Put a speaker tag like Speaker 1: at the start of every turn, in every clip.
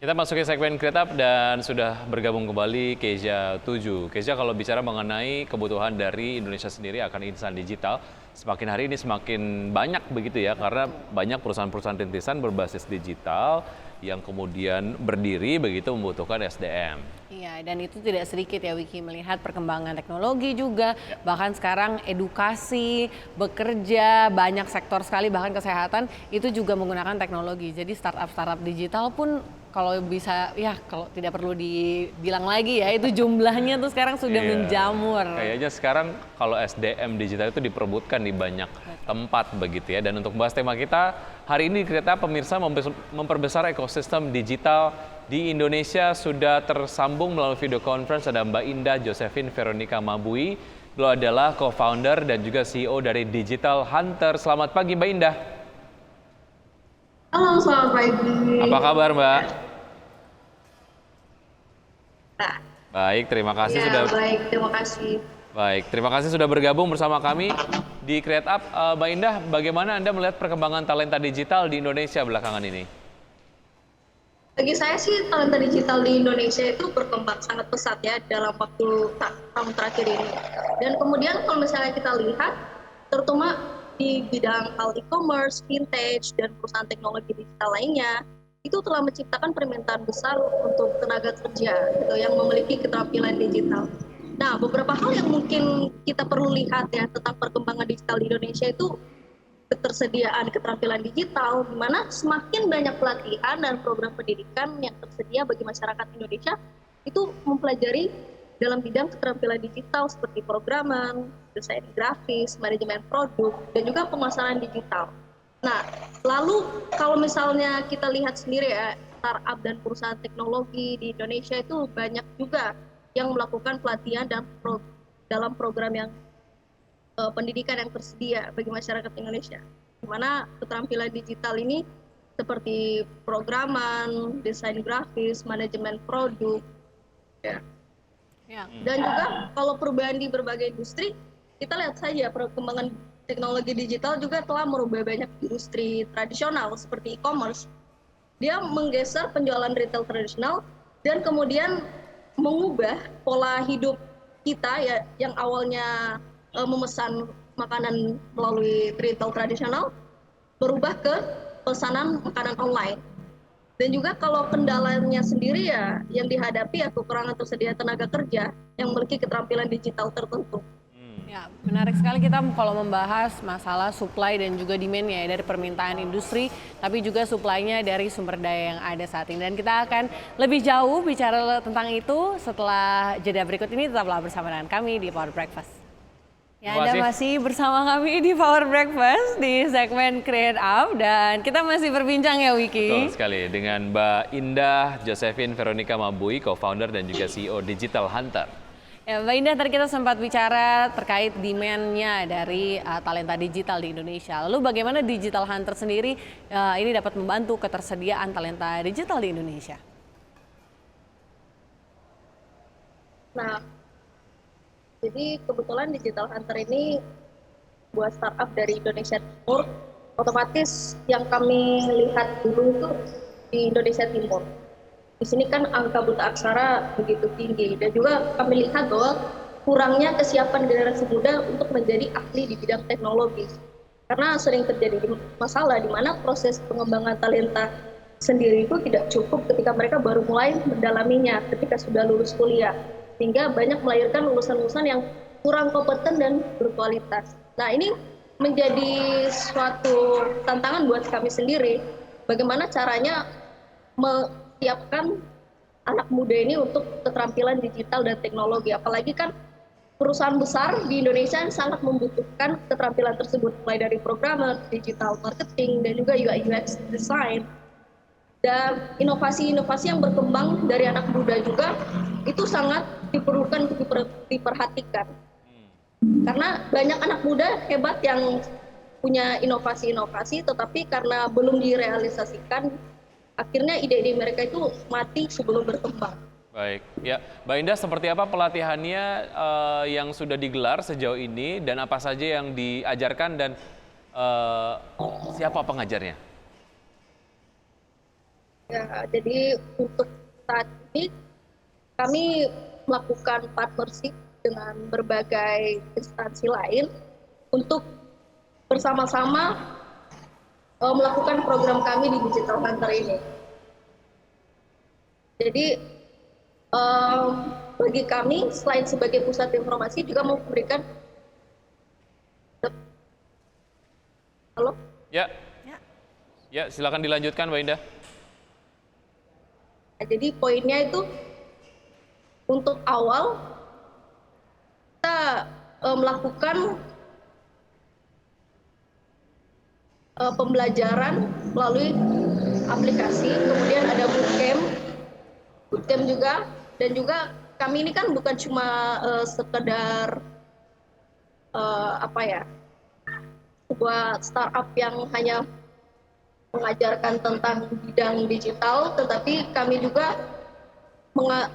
Speaker 1: Kita masuki segmen Create Up dan sudah bergabung kembali Kezia 7. Kezia, kalau bicara mengenai kebutuhan dari Indonesia sendiri akan insan digital, semakin hari ini semakin banyak begitu ya, karena banyak perusahaan-perusahaan rintisan berbasis digital yang kemudian berdiri begitu membutuhkan SDM.
Speaker 2: Iya, dan itu tidak sedikit ya Wiki, melihat perkembangan teknologi juga, bahkan sekarang edukasi, bekerja, banyak sektor sekali, bahkan kesehatan itu juga menggunakan teknologi. Jadi startup-startup digital pun kalau bisa, ya kalau tidak perlu dibilang lagi ya, itu jumlahnya tuh sekarang sudah menjamur.
Speaker 1: Kayaknya sekarang kalau SDM digital itu diperebutkan di banyak tempat begitu ya. Dan untuk bahas tema kita, hari ini kita pemirsa memperbesar ekosistem digital di Indonesia. Sudah tersambung melalui video conference ada Mbak Indah Josephine Veronica Mabui. Beliau adalah co-founder dan juga CEO dari Digital Hunter. Selamat pagi Mbak Indah.
Speaker 3: Halo, selamat pagi.
Speaker 1: Apa kabar Mbak?
Speaker 3: Nah,
Speaker 1: Baik, terima kasih
Speaker 3: ya,
Speaker 1: sudah.
Speaker 3: baik, terima kasih.
Speaker 1: Baik, terima kasih sudah bergabung bersama kami di Create Up. Mbak Indah, bagaimana Anda melihat perkembangan talenta digital di Indonesia belakangan ini?
Speaker 3: Bagi saya sih talenta digital di Indonesia itu berkembang sangat pesat ya dalam waktu tahun terakhir ini. Dan kemudian kalau misalnya kita lihat, terutama di bidang hal e-commerce, vintage, dan perusahaan teknologi digital lainnya, itu telah menciptakan permintaan besar untuk tenaga kerja gitu, yang memiliki keterampilan digital. Nah, beberapa hal yang mungkin kita perlu lihat ya tentang perkembangan digital di Indonesia itu ketersediaan keterampilan digital, di mana semakin banyak pelatihan dan program pendidikan yang tersedia bagi masyarakat Indonesia itu mempelajari dalam bidang keterampilan digital seperti programan, desain grafis, manajemen produk, dan juga pemasaran digital. Nah, lalu kalau misalnya kita lihat sendiri ya, startup dan perusahaan teknologi di Indonesia itu banyak juga yang melakukan pelatihan dan dalam program yang pendidikan yang tersedia bagi masyarakat Indonesia, di mana keterampilan digital ini seperti programan, desain grafis, manajemen produk, ya. Dan juga kalau perubahan di berbagai industri, kita lihat saja perkembangan teknologi digital juga telah merubah banyak industri tradisional seperti e-commerce. Dia menggeser penjualan retail tradisional dan kemudian mengubah pola hidup kita ya, yang awalnya memesan makanan melalui retail tradisional berubah ke pesanan makanan online. Dan juga kalau kendalanya sendiri ya yang dihadapi ya kekurangan tersedia tenaga kerja yang memiliki keterampilan digital tertentu.
Speaker 2: Ya, menarik sekali kita kalau membahas masalah supply dan juga demand ya dari permintaan industri, tapi juga supply-nya dari sumber daya yang ada saat ini. Dan kita akan lebih jauh bicara tentang itu setelah jeda berikut ini. Tetaplah bersama dengan kami di Power Breakfast. Ya, Anda masih bersama kami di Power Breakfast di segmen Create Up dan kita masih berbincang ya Wiki.
Speaker 1: Betul sekali dengan Mbak Indah Josephine Veronica Mabui, co-founder dan juga CEO Digital Hunter.
Speaker 2: Ya, Mbak Indah, tadi kita sempat bicara terkait demand-nya dari talenta digital di Indonesia. Lalu bagaimana Digital Hunter sendiri ini dapat membantu ketersediaan talenta digital di Indonesia?
Speaker 3: Nah, jadi kebetulan Digital Hunter ini buat startup dari Indonesia Timur, otomatis yang kami lihat dulu itu di Indonesia Timur. Di sini kan angka buta aksara begitu tinggi dan juga kami lihat bahwa kurangnya kesiapan generasi muda untuk menjadi ahli di bidang teknologi. Karena sering terjadi masalah di mana proses pengembangan talenta sendiri itu tidak cukup ketika mereka baru mulai mendalaminya ketika sudah lulus kuliah. Sehingga banyak melahirkan lulusan-lulusan yang kurang kompeten dan berkualitas. Nah, ini menjadi suatu tantangan buat kami sendiri, bagaimana caranya menyiapkan anak muda ini untuk keterampilan digital dan teknologi. Apalagi kan perusahaan besar di Indonesia sangat membutuhkan keterampilan tersebut, mulai dari programmer, digital marketing, dan juga UI UX design. Dan inovasi-inovasi yang berkembang dari anak muda juga itu sangat diperlukan untuk diperhatikan. Karena banyak anak muda hebat yang punya inovasi-inovasi, tetapi karena belum direalisasikan, akhirnya ide-ide mereka itu mati sebelum berkembang.
Speaker 1: Baik, ya Mbak Indah, seperti apa pelatihannya yang sudah digelar sejauh ini dan apa saja yang diajarkan dan siapa pengajarnya?
Speaker 3: Ya, jadi untuk saat ini kami melakukan partnership dengan berbagai instansi lain untuk bersama-sama melakukan program kami di Digital Hunter ini. Jadi bagi kami selain sebagai pusat informasi juga memberikan halo?
Speaker 1: Ya. Ya, silakan dilanjutkan Mbak Indah.
Speaker 3: Jadi poinnya itu untuk awal kita melakukan pembelajaran melalui aplikasi, kemudian ada bootcamp juga, dan juga kami ini kan bukan cuma sekedar sebuah startup yang hanya mengajarkan tentang bidang digital, tetapi kami juga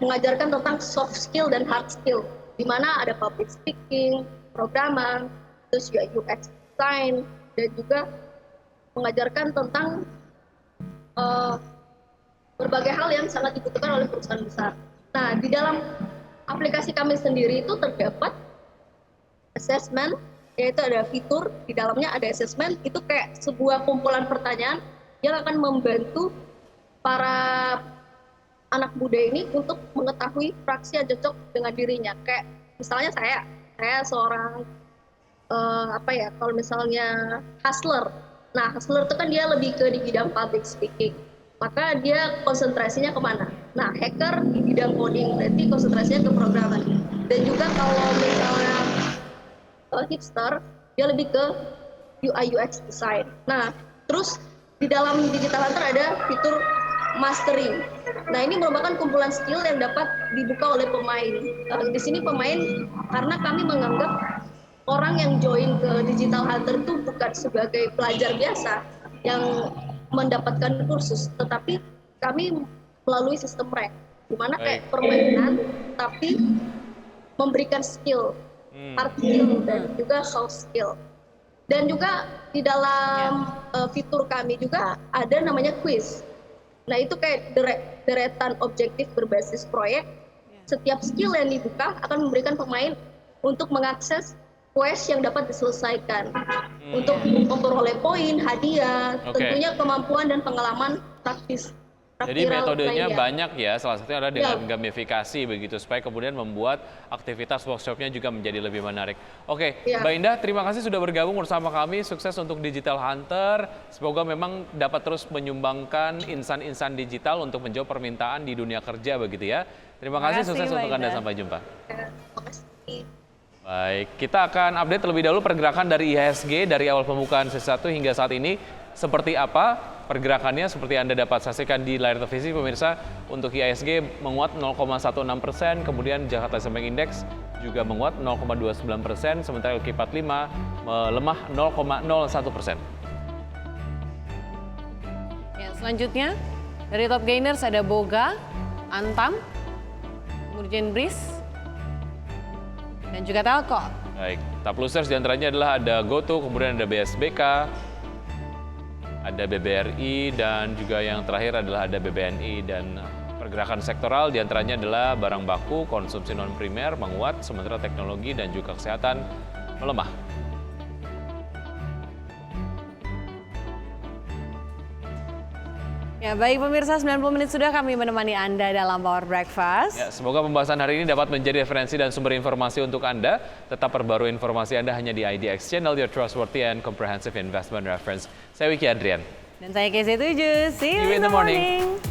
Speaker 3: mengajarkan tentang soft skill dan hard skill, di mana ada public speaking, programming, terus juga UX design, dan juga mengajarkan tentang berbagai hal yang sangat dibutuhkan oleh perusahaan besar. Nah, di dalam aplikasi kami sendiri itu terdapat assessment, yaitu ada fitur di dalamnya ada assessment, itu kayak sebuah kumpulan pertanyaan yang akan membantu para anak muda ini untuk mengetahui praksi yang cocok dengan dirinya. Kayak misalnya saya seorang kalau misalnya hustler. Nah, hustler itu kan dia lebih ke di bidang public speaking. Maka dia konsentrasinya kemana? Nah, hacker di bidang coding, berarti konsentrasinya ke programmer. Dan juga kalau misalnya hipster, dia lebih ke UI UX design. Nah, terus di dalam Digital Hunter ada fitur mastering. Nah, ini merupakan kumpulan skill yang dapat dibuka oleh pemain. Di sini pemain, karena kami menganggap orang yang join ke Digital Hunter itu bukan sebagai pelajar biasa yang mendapatkan kursus, tetapi kami melalui sistem rank, di mana kayak permainan, tapi memberikan skill, hard skill dan juga soft skill. Dan juga di dalam fitur kami juga ada namanya quiz. Nah, itu kayak deretan objektif berbasis proyek. Setiap skill yang dibuka akan memberikan pemain untuk mengakses quest yang dapat diselesaikan untuk memperoleh poin, hadiah, tentunya kemampuan dan pengalaman praktis.
Speaker 1: Jadi metodenya banyak ya, salah satunya adalah dengan gamifikasi begitu, supaya kemudian membuat aktivitas workshopnya juga menjadi lebih menarik. Oke, Mbak Indah, terima kasih sudah bergabung bersama kami, sukses untuk Digital Hunter, semoga memang dapat terus menyumbangkan insan-insan digital untuk menjawab permintaan di dunia kerja begitu ya. Terima kasih, sukses untuk Anda, sampai jumpa.
Speaker 3: Terima kasih.
Speaker 1: Baik, kita akan update terlebih dahulu pergerakan dari IHSG dari awal pembukaan sesi 1 hingga saat ini seperti apa. Pergerakannya seperti Anda dapat saksikan di layar televisi pemirsa, untuk IHSG menguat 0,16%, kemudian Jakarta Sembeng Index juga menguat 0,29%, sementara LQ45 melemah 0,01%.
Speaker 2: Ya, selanjutnya dari top gainers ada Boga, Antam, kemudian Breeze, dan juga Telco.
Speaker 1: Baik, top losers diantaranya adalah ada GoTo, kemudian ada BSBK, ada BBRI, dan juga yang terakhir adalah ada BBNI. Dan pergerakan sektoral diantaranya adalah barang baku, konsumsi non-primer menguat, sementara teknologi dan juga kesehatan melemah.
Speaker 2: Ya, baik pemirsa, 90 menit sudah kami menemani Anda dalam Power Breakfast.
Speaker 1: Ya, semoga pembahasan hari ini dapat menjadi referensi dan sumber informasi untuk Anda. Tetap perbarui informasi Anda hanya di IDX Channel, your trustworthy and comprehensive investment reference. Saya Wiki Adrian.
Speaker 2: Dan saya Casey 7. See you in the morning.